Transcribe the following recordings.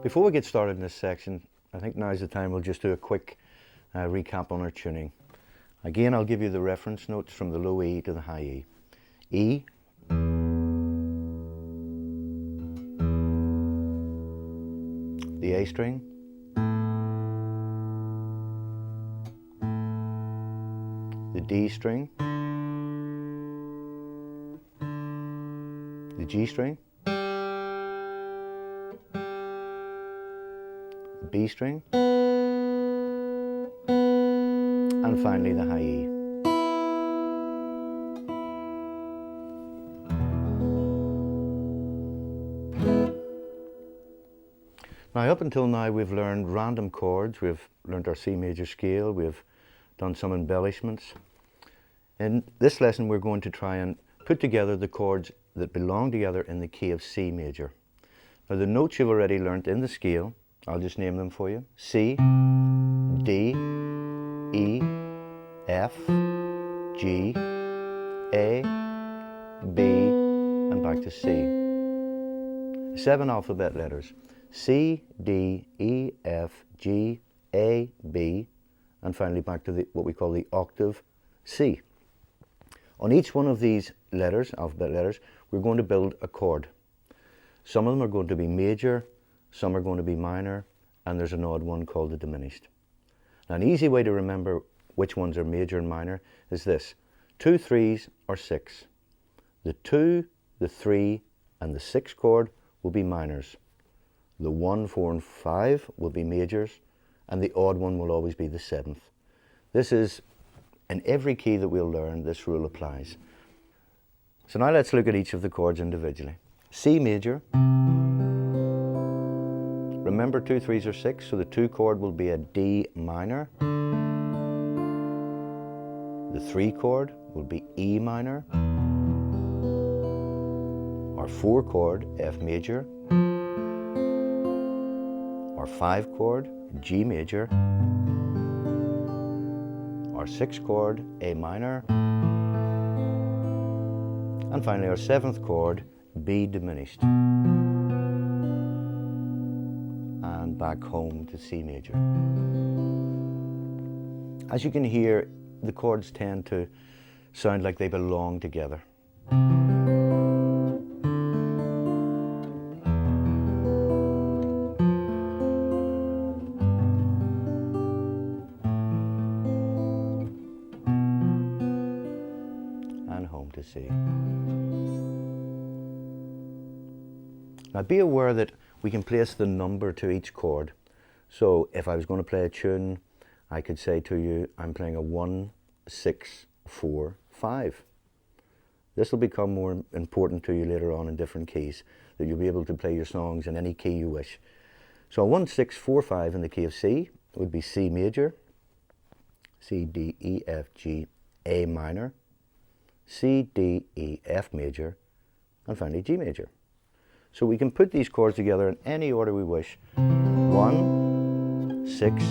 Before we get started in this section, I think now's the time we'll just do a quick recap on our tuning. Again, I'll give you the reference notes from the low E to the high E. E, the A string, the D string, the G string, the B string, and finally the high E. Now, up until now, we've learned random chords, we've learned our C major scale, we've done some embellishments. In this lesson, we're going to try and put together the chords that belong together in the key of C major. Now, the notes you've already learnt in the scale, I'll just name them for you. C, D, E, F, G, A, B, and back to C. 7 alphabet letters. C, D, E, F, G, A, B, and finally back to what we call the octave C. On each one of these letters, alphabet letters, we're going to build a chord. Some of them are going to be major, some are going to be minor, and there's an odd one called the diminished. Now, an easy way to remember which ones are major and minor is this. 2 3s are 6. The 2, the 3, and the 6 chord will be minors. The 1, 4, and 5 will be majors, and the odd one will always be the 7th. This is, in every key that we'll learn, this rule applies. So now let's look at each of the chords individually. C major. Remember 2 3s are 6, so the 2 chord will be a D minor. The 3 chord will be E minor. Our 4 chord, F major. Our 5 chord, G major. Our 6 chord, A minor. And finally our 7th chord, B diminished. And back home to C major. As you can hear, the chords tend to sound like they belong together. And home to C. Now, be aware that we can place the number to each chord. So if I was going to play a tune, I could say to you, I'm playing a 1, 6, 4, 5. This will become more important to you later on in different keys, that you'll be able to play your songs in any key you wish. So a 1, 6, 4, 5 in the key of C would be C major, C, D, E, F, G, A minor, C, D, E, F major, and finally G major. So we can put these chords together in any order we wish. 1, 6,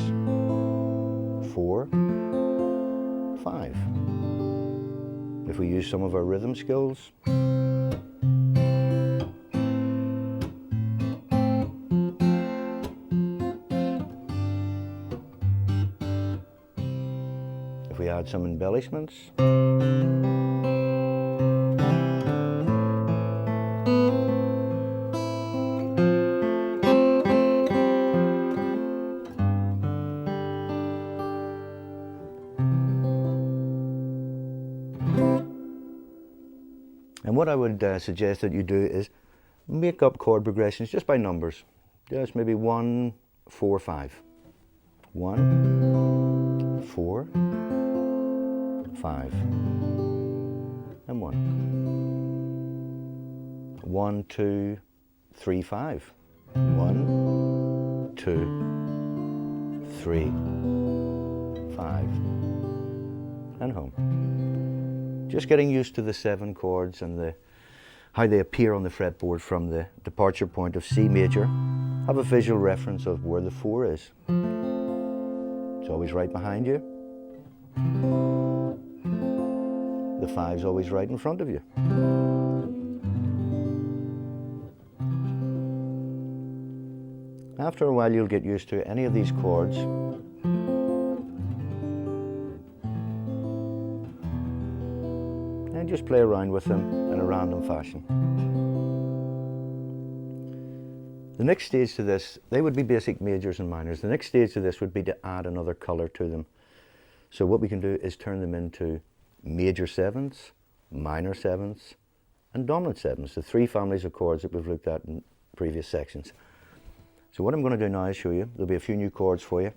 4, 5. If we use some of our rhythm skills, if we add some embellishments, and what I would suggest that you do is make up chord progressions just by numbers. Just maybe 1, 4, 5. 1, 4, 5, and 1. 1, 2, 3, 5. 1, 2, 3, 5, and home. Just getting used to the 7 chords and how they appear on the fretboard from the departure point of C major. Have a visual reference of where the 4 is. It's always right behind you. The 5's always right in front of you. After a while you'll get used to any of these chords. And just play around with them in a random fashion. The next stage to this, they would be basic majors and minors. The next stage to this would be to add another color to them. So what we can do is turn them into major sevenths, minor sevenths, and dominant sevenths, the three families of chords that we've looked at in previous sections. So what I'm going to do now is show you. There'll be a few new chords for you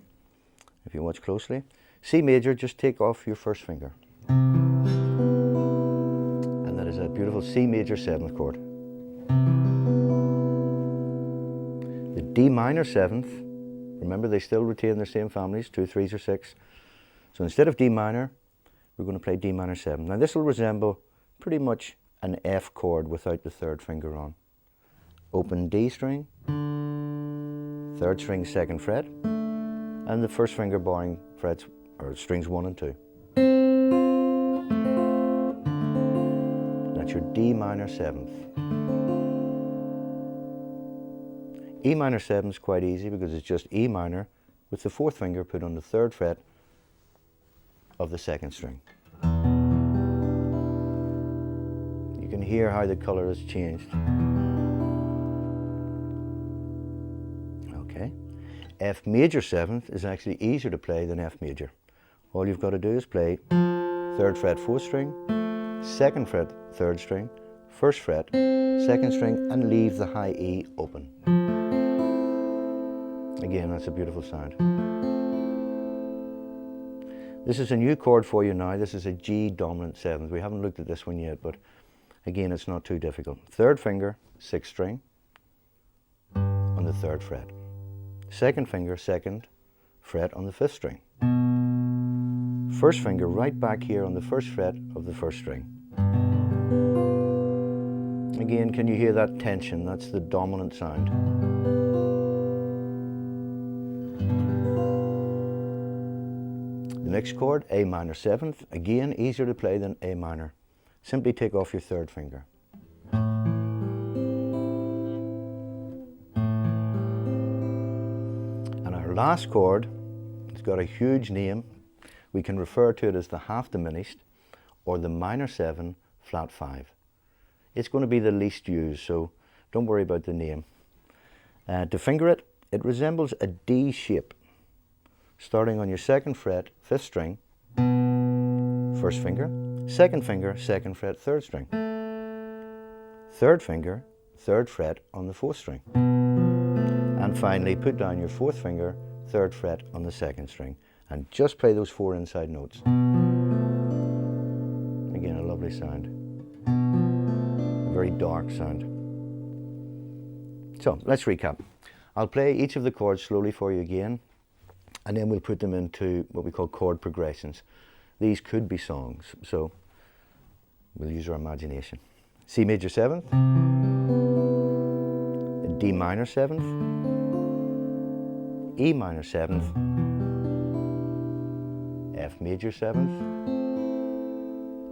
if you watch closely. C major, just take off your first finger. And that is a beautiful C major seventh chord. The D minor seventh, remember they still retain their same families, 2, 3s, or 6. So instead of D minor, we're going to play D minor 7. Now this will resemble pretty much an F chord without the third finger on. Open D string, third string, second fret, and the first finger barring frets or strings 1 and 2. That's your D minor 7th. E minor 7 is quite easy because it's just E minor with the fourth finger put on the third fret of the second string. You can hear how the color has changed. Okay. F major 7th is actually easier to play than F major. All you've got to do is play third fret, fourth string, second fret, third string, first fret, second string, and leave the high E open. Again, that's a beautiful sound. This is a new chord for you now. This is a G dominant 7th. We haven't looked at this one yet, but again, it's not too difficult. Third finger, sixth string on the third fret. Second finger, second fret on the fifth string. First finger right back here on the first fret of the first string. Again, can you hear that tension? That's the dominant sound. The next chord, A minor 7th, again easier to play than A minor. Simply take off your third finger. And our last chord, it's got a huge name. We can refer to it as the half diminished or the minor 7 flat 5. It's going to be the least used, so don't worry about the name. To finger it, it resembles a D shape. Starting on your second fret, fifth string, first finger, second fret, third string. Third finger, third fret on the fourth string. And finally, put down your fourth finger, third fret on the second string. And just play those 4 inside notes. Again, a lovely sound. A very dark sound. So, let's recap. I'll play each of the chords slowly for you again, and then we'll put them into what we call chord progressions. These could be songs, so we'll use our imagination. C major 7th, D minor 7th, E minor 7th, F major 7th,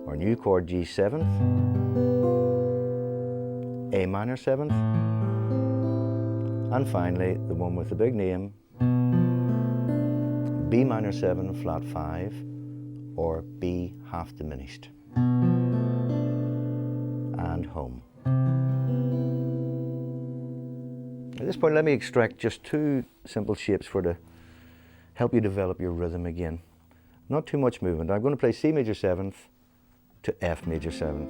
our new chord G 7th, A minor 7th, and finally the one with the big name, B minor 7 flat 5 or B half diminished, and home. At this point, let me extract just 2 simple shapes to help you develop your rhythm again. Not too much movement. I'm going to play C major 7th to F major 7th.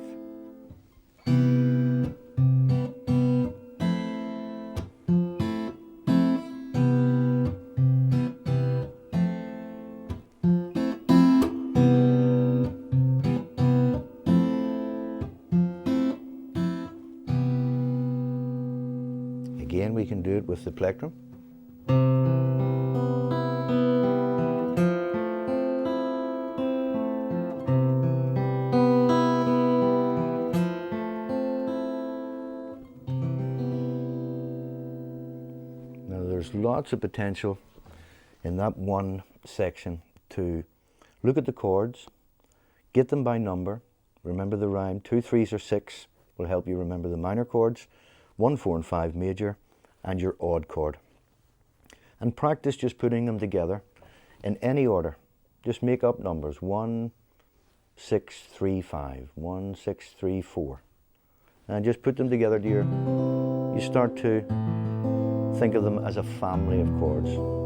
Again, we can do it with the plectrum. Now there's lots of potential in that one section to look at the chords, get them by number, remember the rhyme. 2, 3s, or 6 will help you remember the minor chords, 1, 4, and 5 major, and your odd chord. And practice just putting them together in any order. Just make up numbers. 1, 6, 3, 5. 1, 6, 3, 4. And just put them together, dear. You start to think of them as a family of chords.